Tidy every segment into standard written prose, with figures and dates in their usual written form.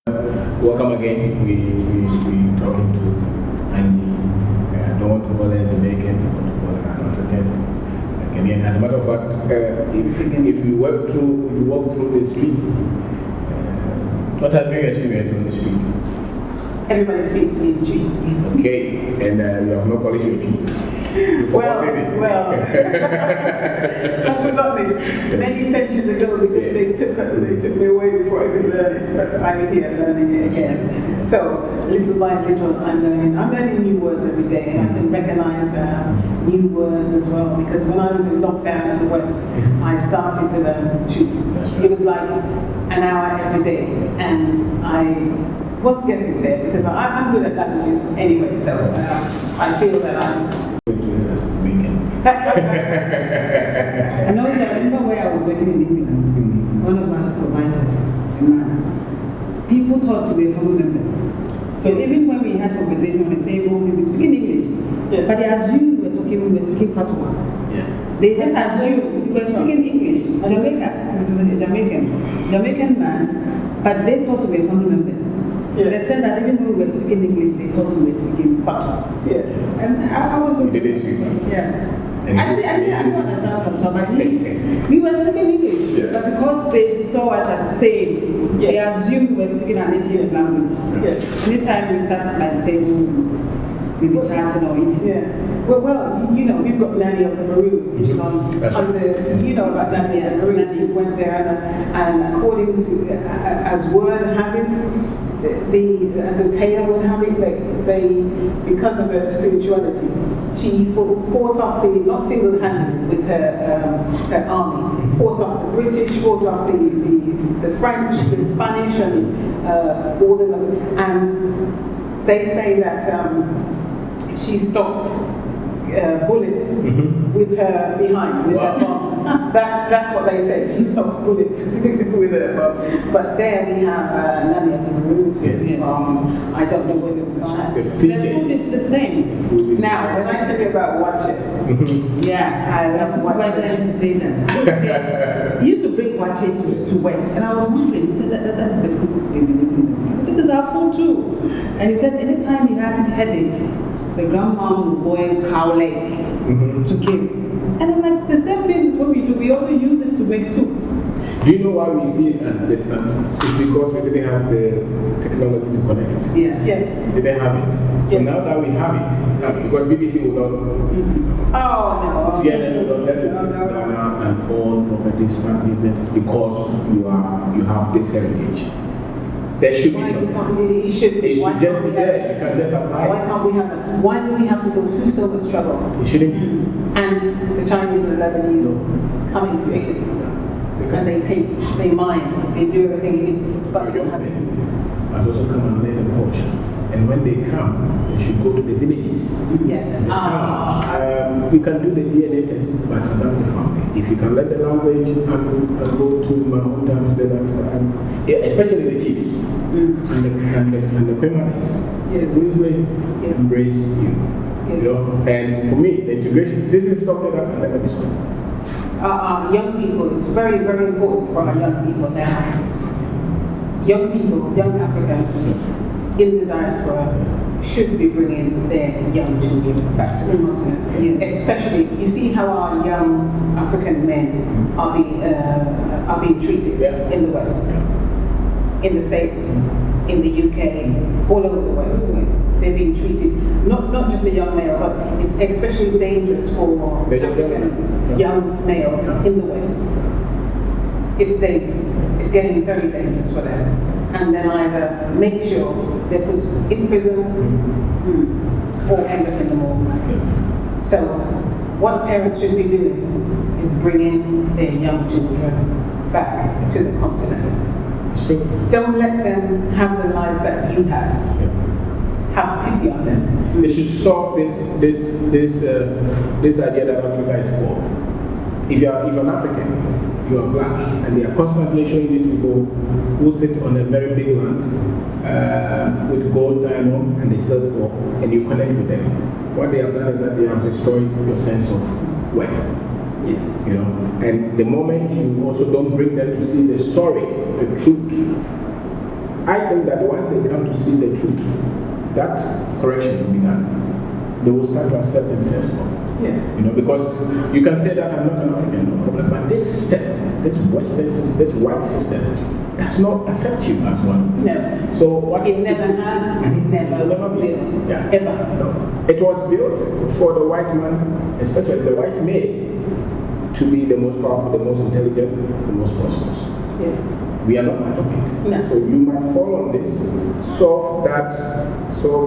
Welcome again. We talking to Angie. I don't want to call her Jamaican, I want to call her an African. Again, as a matter of fact, if you walk through the street, what has been your experience on the street? Everybody speaks to me in the street. Okay, and you have no college with Well, I forgot this many centuries ago because they took me away before I could learn it. But I'm here learning it again. So little by little, I'm learning new words every day, and I can recognize new words as well. Because when I was in lockdown in the West, I started to learn too. It was like an hour every day, and I was getting there because I'm good at languages anyway. So I feel that I'm. And also, I remember where I was working in England, one of my supervisors, a man, people thought we were family members. So even when we had conversation on the table, we were speaking English, but they assumed we were speaking Patois. They just assumed we were speaking English. Jamaican man, but they thought we were family members. To the extent that even when we were speaking English, they thought we were speaking Patois. And I was so. They didn't speak that. Yeah. I didn't understand Patois, but we were speaking English. But because they saw us as same, they assumed we were speaking our native language. Anytime we sat at the table, we were chatting or eating. Well, you know, we've got Nanny of the Maroons, which is on the, you know about Nanny and the Maroons. We went there, and according to, as word has it, as a tale would have it, they because of her spirituality, she fought off not single-handedly with her army, fought off the British, fought off the French, the Spanish, and all the other. And they say that she stopped bullets with her behind, with her bomb. That's what they said. She stopped bullets with her bomb. But there we have Nanny of the Maroons. I don't know whether it was a China. The food is the same. Now, when I tell you about watch it, that's what I used to say that. He used to bring watch it to work, and I was wondering. He said that's the food they've been eating. This is our food too. And he said anytime he had a headache, the grandma would boil cow leg to give. And I'm like, the same thing is what we do. We also use it to make soup. Do you know why we see it as distant? It's because we didn't have the technology to connect. Yes. We didn't have it. So now that we have it, because BBC will not, CNN will not tell you this Ghana and all properties, smart businesses, because you have this heritage. There should be something. It should just be there. You can just apply it. Why can't we have it? Why do we have to go through so much trouble? It shouldn't be. And the Chinese and the Lebanese come in freely. And they mine, they do everything. But young men must also come and learn the culture. And when they come, they should go to the villages. Yes. The towns. We can do the DNA test, but without the family. If you can learn the language and go to my hometown, say that, especially the chiefs and the Kwemanis, usually embrace you. You know? And for me, the integration, this is something that can never be solved. Young people, it's very, very important for our young people now. Young people, young Africans in the diaspora should be bringing their young children back to the continent. Especially, you see how our young African men are being treated in the West, in the States, in the UK, all over the West. They're being treated, not just a young male, but it's especially dangerous for African young males in the West. It's dangerous. It's getting very dangerous for them. And then either make sure they're put in prison or end up in the morgue. So what parents should be doing is bringing their young children back to the continent. Don't let them have the life that you had. Have pity on them. They should solve this idea that Africa is poor. If you're an African, you are black, and they are constantly showing these people who sit on a very big land with gold diamond, and they still poor, and you connect with them. What they have done is that they have destroyed your sense of worth. Yes. You know, and the moment you also don't bring them to see the story, the truth, I think that once they come to see the truth, that correction will be done. They will start to accept themselves more. Yes. You know, because you can say that I'm not an African, no problem. But this system, this Western system, this white system, does not accept you as one. No. So what It never has and it never will. Yeah. Ever. No. It was built for the white man, especially the white male, to be the most powerful, the most intelligent, the most prosperous. Yes. We are not part of it. No. So you must fall on this, solve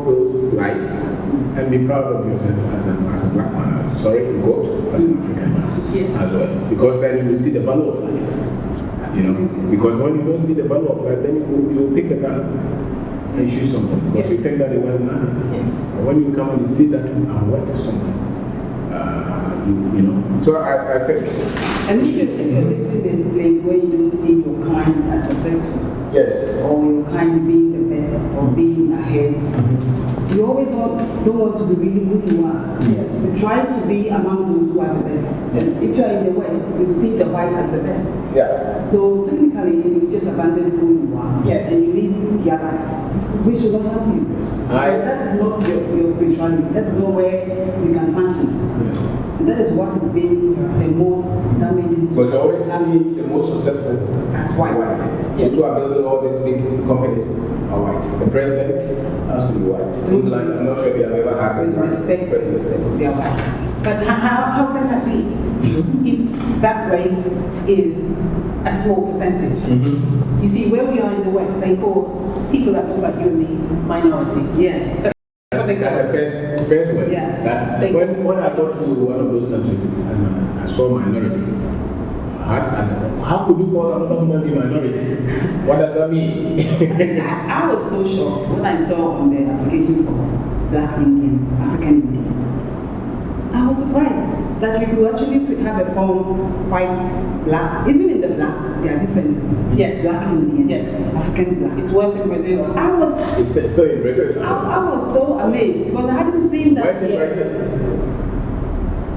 those lies, and be proud of yourself as a black man. Sorry, goat, as an African man. Yes. As well. Because then you will see the value of life. You know, because when you don't see the value of life, then you will pick the gun and shoot something because you think that it was nothing. Yes. But when you come and you see that I'm worth something, you know. So I think. And if you're living in a place where you don't see your kind as successful, yes, or your kind being the best or being ahead, you always don't want to be really who you are. Yes. You try to be among those who are the best. And if you are in the West, you see the white as the best. yeah. So technically, you just abandon who you are. Yes. And you live their life, which will not help you. Because that is not your spirituality. That is not where you can function. Yes. And that is what has been the most damaging to Because you always see the most successful as white. Yes. Those who are building all these big companies are white. The president has to be white. England, I'm not sure they have ever had a black president. They are white. But how can that be? If that race is a small percentage. You see, where we are in the West, they call people that look like you and me minority. Yes. That's what they call That's us. the first word. Yeah. That when I got to one of those countries and I saw minority, how could you call another human being minority? What does that mean? I was so shocked when I saw on the application for Black Indian, African Indian. I was surprised that you could actually have a form white, black. Even in the black, there are differences. Yes. Black Indian, Yes. African black. It's worse in Brazil. I was It's still in Brazil. I was so amazed because I hadn't seen that Where's it yet. right here?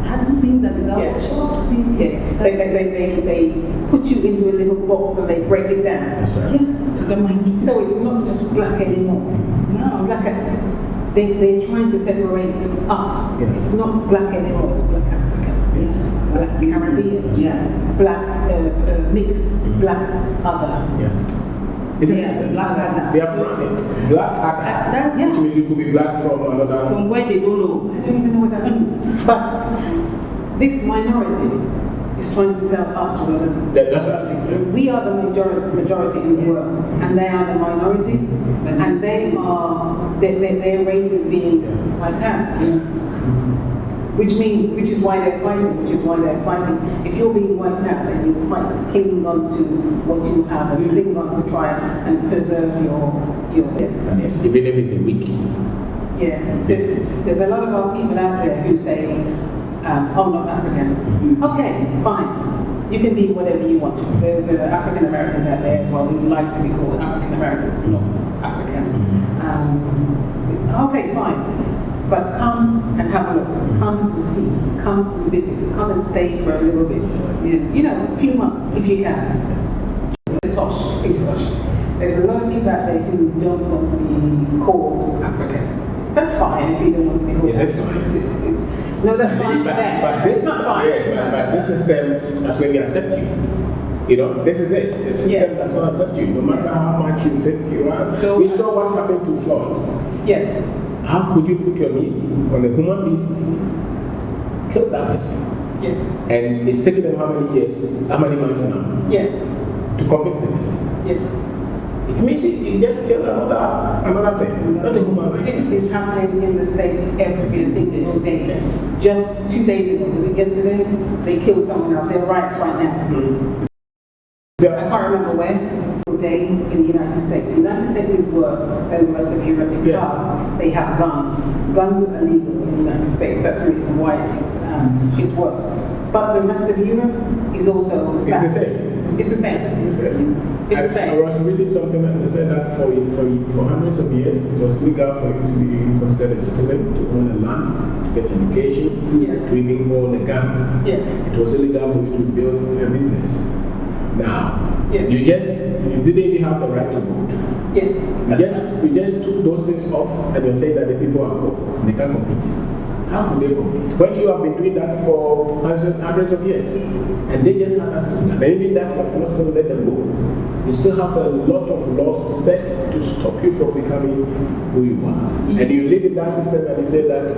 I hadn't seen that. I Yeah. was shocked to see. Yeah. They put you into a little box and they break it down. That's right. Yeah, to the mind. So it's not just black anymore. It's black. They're trying to separate us. Yeah. It's not black anymore. It's black African. Yes. Black Caribbean. Yeah. Black mix. Black other. Yeah. It's a Yeah, system. black other. They have run it. Black other. That, yeah. Which means you could be black from another. From where they don't know. I don't even know what that means. But this minority is trying to tell us we're That's what I think. we are the majority in the world, and they are the minority, and their race is being wiped out. Which is why they're fighting. If you're being wiped out, then you fight, clinging on to what you have and clinging on to try and preserve your And even if it's a week. yeah. There's a lot of our people out there who say, I'm not African. Okay, fine. You can be whatever you want. There's African Americans out there as well who like to be called African Americans, not African. Okay, fine. But come and have a look. Come and see. Come and visit. Come and stay for a little bit. Yeah. You know, a few months if you can. Tosh, please Tosh. There's a lot of people out there who don't want to be called African. That's fine if you don't want to be called Is it African. fine? No, that's fine for them. But this It's not fine. Yes, but this system, that's when we accept you. You know, this is it. The system does not accept you, no matter how much you think you are. So- we saw what happened to Floyd. Yes. How could you put your knee on a human being, kill that person? Yes. And it's taken them how many years, how many months now, Yeah. to convict the person? Yeah. It means you just killed another thing, not a human being. This is happening in the States every single day. Yes. Just 2 days ago, was it yesterday? They killed someone else. There are riots right now. I can't remember where. Day in the United States. The United States is worse than the rest of Europe because they have guns. Guns are legal in the United States. That's the reason why it's worse. But the rest of Europe is also It's the same. It's the same. It's the same. It's the same. I was reading something that they said that for hundreds of years, it was legal for you to be considered a citizen, to own a land, to get education, Yeah. to even own a gun. Yes. It was illegal for you to build a business. Now, Yes. you didn't even have the right to vote. Yes. You just took those things off and you're saying that the people are poor. They can't compete. How could they compete? When you have been doing that for hundreds of years, and they just have access to that. And even that, you have not still let them go. You still have a lot of laws set to stop you from becoming who you are. And you live in that system and you say that,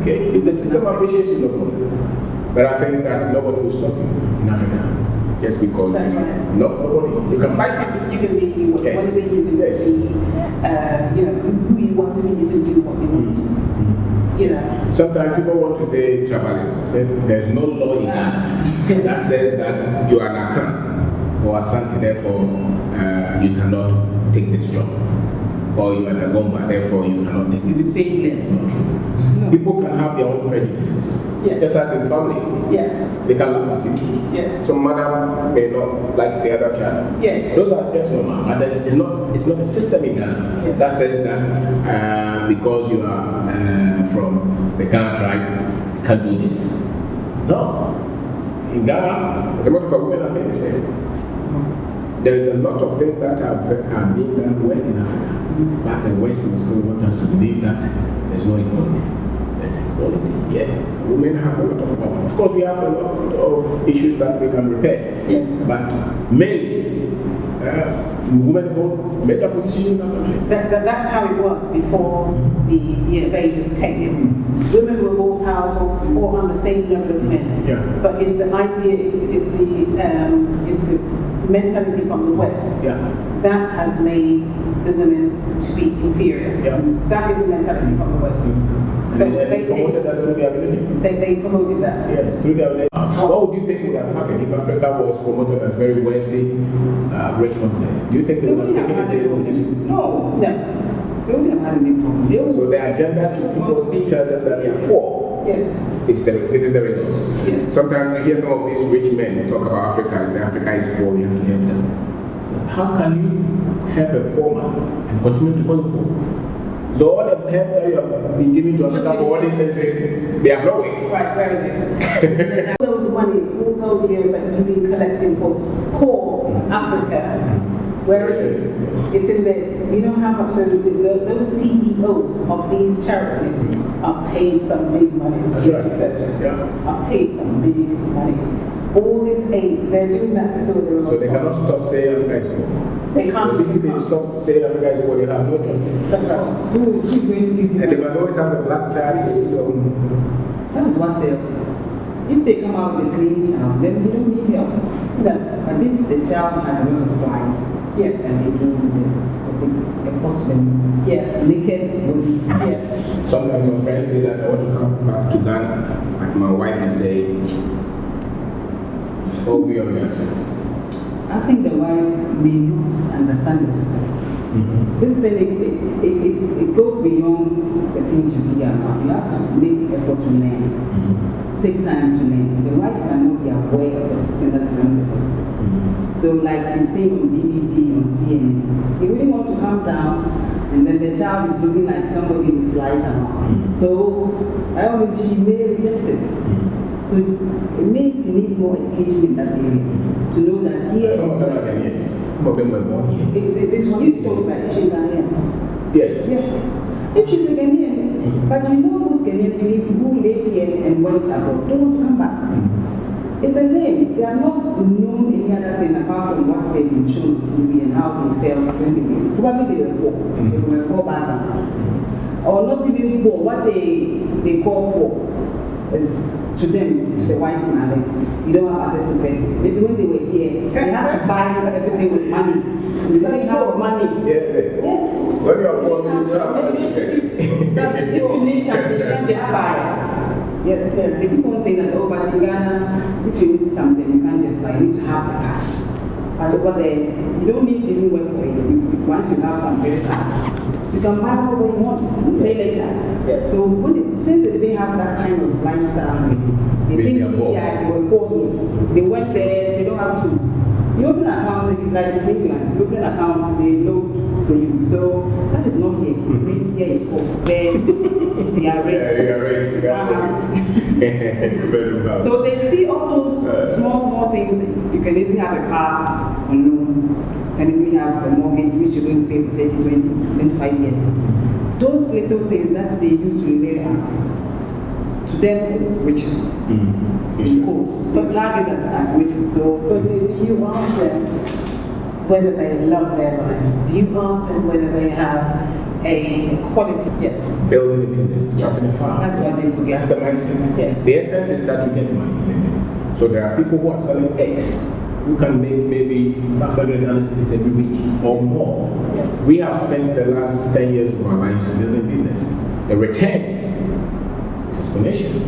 okay, if the system appreciates you, no problem. But I think that nobody will stop you in Africa. Just because That's right. nobody. You can fight it. You can be Yes. whatever you can Yes. be, who you want to be, you can do what you want. You know. Sometimes people want to say tribalism. Say there's no law in Ghana that says that you are an Akan or a Santi, therefore you cannot take this job. Or you are the Gomba, therefore you cannot take this job. People can have their own prejudices. Yeah. Just as in family. Yeah. They can laugh at you. Yeah. Some mother may not like the other child. Yeah. Those are just normal. But it's not a system in Ghana Yes. that says that because you are from the Ghana tribe, you can't do this. No. In Ghana, as a matter of fact, women are very the same. There is a lot of things that are being done well in Africa. But the West will still want us to believe that there's no equality. There's equality, yeah. Women have a lot of power. Of course, we have a lot of issues that we can repair. Yes. But mainly, women hold major positions in the country. That's how it was before the invaders came. Women were more powerful, more on the same level as men. Yeah. But it's the idea, it's the mentality from the West Yeah. that has made the women to be inferior. Yeah. That is the mentality from the West. So And they promoted that through their religion. they promoted that. Yes, through their religion. What would you think would have happened if Africa was promoted as very wealthy, rich continent? Do you think they would have taken the same position? No. No. They wouldn't have had any problem. So the agenda to people to tell them that they are poor. Yes. This is the result. Yes. Sometimes you hear some of these rich men talk about Africa and say Africa is poor, we have to help them. So how can you help a poor man and continue to call him poor? So all the help that you have been giving to Africa for all these centuries, they have no way. Right, where is it? All those monies, all those years that you've been collecting for poor Africa, where is it? It's in there. You know how much those CEOs of these charities are paid some big money, as That's you right. said. Yeah. Are paid some big money. All this aid, they're doing that to fill their own So they cannot stop saying Africa is poor. They can't. Because if they stop saying Africa is poor, you have no job. That's right. Who's going to give you And they must always have a black child with some. That is what sells. If they come out with a clean child, then they don't need help. No. But if the child has a lot of flies, Yes. and they do the pot them Yeah. naked body. Yeah. Sometimes my friends say that I want to come back to Ghana, like my wife and say, what will be your reaction? I think the wife may not understand the system. This thing, it goes beyond the things you see around. You have to make effort to learn. Take time to learn. The wife cannot be aware of the system that's around the world. So like you see on BBC, on CNN, you really want to calm down, and then the child is looking like somebody with flies around. So I mean, she may reject it. So it needs more education in that area to know that here. Some of them are Ghanaians. Some of them were born here. This one you talk about, she's Ghanaian. Yes. Yeah. If she's a Ghanaian, but you know those Ghanaians who lived here and went abroad, don't want to come back. It's the same. They are not known any other thing apart from what they've been shown on TV and how they felt when they were. Probably they were poor. They were poor background. Or not even poor. What they call poor is to them, to the white man, is you don't have access to credit. Maybe when they were here, they had to buy everything with money. They didn't have money. Yes. Yes. When you are born, you don't have much credit. If you need something, you can't just buy. Yes, they keep on saying that, oh, but in Ghana, if you need something, you can't just buy. You need to have the cash. But over there, you don't need to even work for it. Once you have some credit card, you can buy whatever you want. Pay later. Yes. So since they didn't have that kind of lifestyle, they think they were poor here. They went there, they don't have to. You open an account, like in England, you open an account, they load for you. So that is not here. It means here is poor. There, they are rich. Yeah, they are rich. They are rich. So they see all those small things have a car on loan, can easily have a mortgage which you're going to pay for 30, 20, 25 years. Those little things that they used to relay us, to them it's riches. In quotes. But target as riches. So, but do you ask them whether they love their life? Do you ask them whether they have a quality? Yes. Building a business, starting a farm. That's what they forget. That's the mindset. Yes. The essence is that you get money, isn't it? So there are people who are selling eggs who can make maybe 500 Ghana cedis every week or more. Yes. We have spent the last 10 years of our lives building business. The returns is exponential.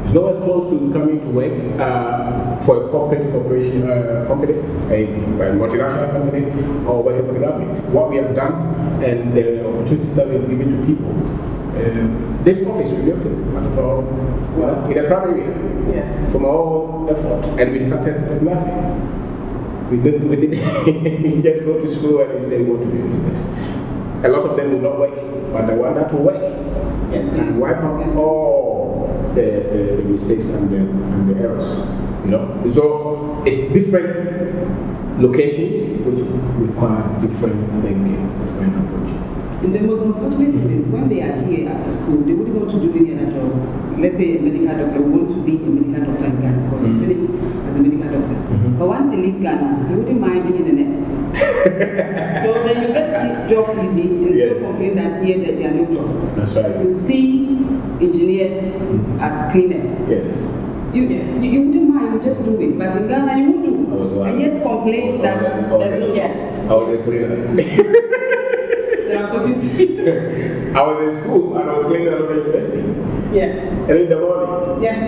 It's nowhere close to coming to work for a corporation company, a multinational company, or working for the government. What we have done and the opportunities that we have given to people. This office, we built it in a private area. Yes. From our own effort, and we started with nothing. We didn't just go to school and we say we want to do business. A lot of them will not work, but the one that will work, Yes. and wipe out all the mistakes and the errors. You know, so it's different locations which require different thinking, different approach. And the most unfortunate thing is when they are here after school, they wouldn't want to do any other job. Let's say a medical doctor would want to be a medical doctor in Ghana because he finished as a medical doctor. But once he leaves Ghana, he wouldn't mind being a nurse. So then you get the job easy and still complain that here that there are no job. That's right. You see engineers as cleaners. Yes. You wouldn't mind, you just do it. But in Ghana, you would do. And yet complain that there's no job. I was a cleaner. I'm talking to you. I was in school and I was cleaning at the university. Yeah. And in the morning. Yes.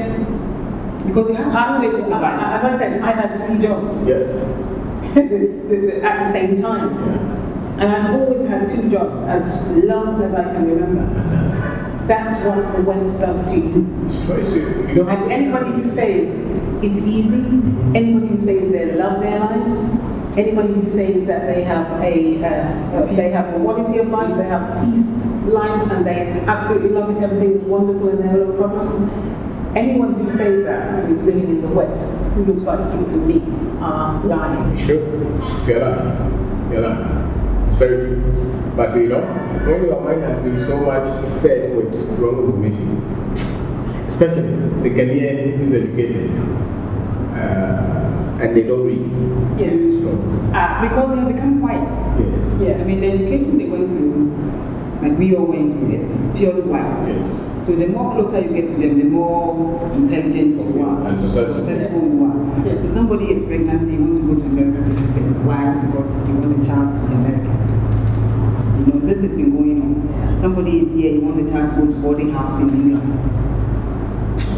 Because you have to do it to survive. As I said, I had 3 jobs. Yes. At the same time. Yeah. And I've always had 2 jobs as long as I can remember. That's what the West does to you. Destroys you. You don't have And anybody who says it's easy, anybody who says they love their lives, anybody who says that they have a quality of life, they have peace life, and they absolutely love it, everything is wonderful and there are no problems. Anyone who says that who's living in the West, who looks like you and me, are lying. Sure. You're lying. You're lying. It's very true. But you know, when your mind has been so much fed with wrong information, especially the Ghanaian who's educated, and they don't read. Yeah. Because they have become white. Yes. Yeah. I mean, the education they went through, like we all went through, it's purely white. Yes. So the more closer you get to them, the more intelligent you are, And successful you are. Yeah. So somebody is pregnant and you want to go to America to give birth. Why? Because you want the child to be American. You know, this has been going on. Somebody is here, you want the child to go to boarding house in England.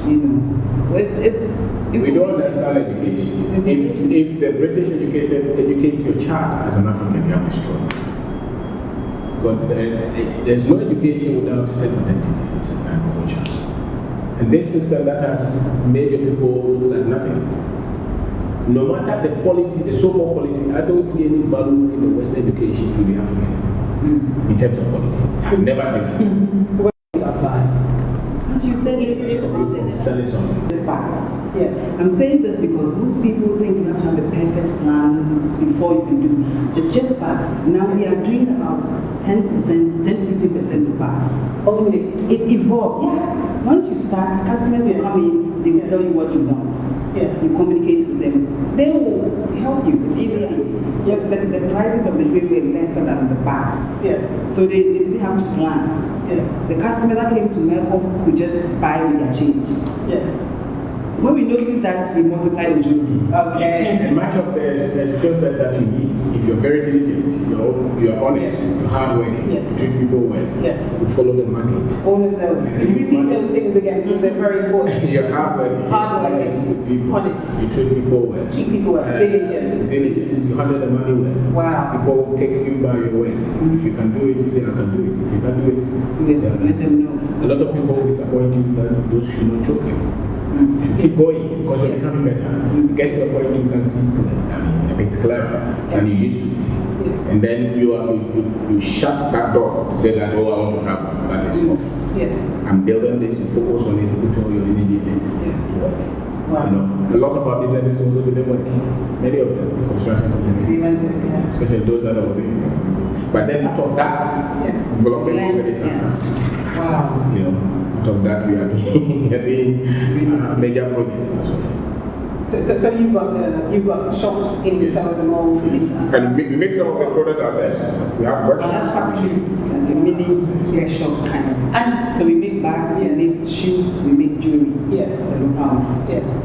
You know, so it's we don't understand education. If the British educate your child as an African, you have destroyed. But there's no education without self-identity and culture. And this system that has made your people look like nothing. No matter the quality, the so-called quality, I don't see any value in the Western education to the African in terms of quality. I've never seen that. Of life. as you said, Selling something. Yes. I'm saying this because most people think you have to have a perfect plan before you can do. It's just facts. Now we are doing about 10%, 10-15% of facts. Only. It evolves. Yeah. Once you start, customers will come in, they will tell you what you want. Yeah. You communicate with them. They will help you. It's easier. Yes, the prices of the way were lesser than the past. Yes. So they didn't have to plan. Yes. The customer that came to Melbourne could just buy with their change. Yes. When we notice that, we multiply the jewelry. Okay. And much of the skill set that you need, if you're very diligent, you're honest, you're hardworking, Yes. you treat people well, Yes. you follow the market. All of those. Can you repeat those things again because they're very important? You're hardworking, Hardworking. honest with people, Honest. you treat people well. Treat people well. Diligent. Diligence, you handle the money well. Wow. People take you by your word. If you can do it, you say I can do it. If you can do it, you say I can Let do them it. know. A lot of people will disappoint you that those should not choke you. You should keep going because you're becoming better. It gets to a point you can see a bit clearer than you used to see. Yes. And then you shut that door to say that, oh, I want to travel. That is off. Yes. I'm building this, you focus on it, put all your energy in it. Yes. To work. Wow. You know, a lot of our businesses also didn't work. Many of them, construction companies, Yeah. especially those that are within. But then out of that, Yes. development Land, companies yeah. Wow. you know, out of that we are doing, we are doing major projects as well. So you've got shops in some of the malls. And we make some of the products ourselves. We have Our workshops. factory, like a mini workshop kind of. And So we make bags, we make shoes, we make jewelry. yes, The locals. yes.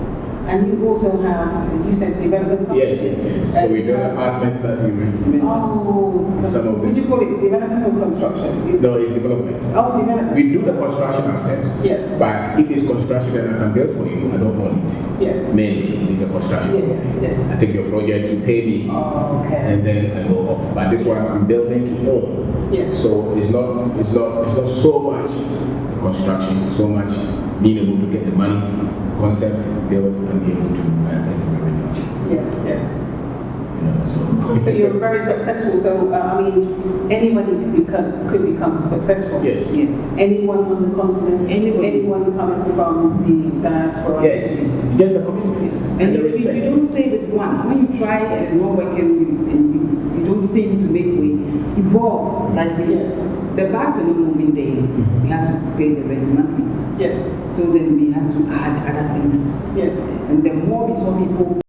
And you also have, you said development companies. Yes. So we do apartments that we rent. Oh, Some of them. would you call it development or construction? No, it's development. Oh, development. We do the construction ourselves. Yes. But if it's construction that I can build for you, I don't own it. Yes. Mainly, it's a construction. Yeah. I take your project, you pay me, Oh, okay. and then I go off. But this one I'm building to own. Yes. So it's not so much the construction, it's so much being able to get the money, concept, build, and be able to get the revenue. Yes. You know, So you're very successful. So I mean, anybody could become successful. Yes. Anyone on the continent, anyone coming from the diaspora. Yes. Just the commitment And the you respect. don't stay with one. When you try and it's not working, you don't seem to make way. Evolve. Like Yes. The bags were not moving daily. We had to pay the rent monthly. Yes. So then we had to add other things. Yes. And the more we saw people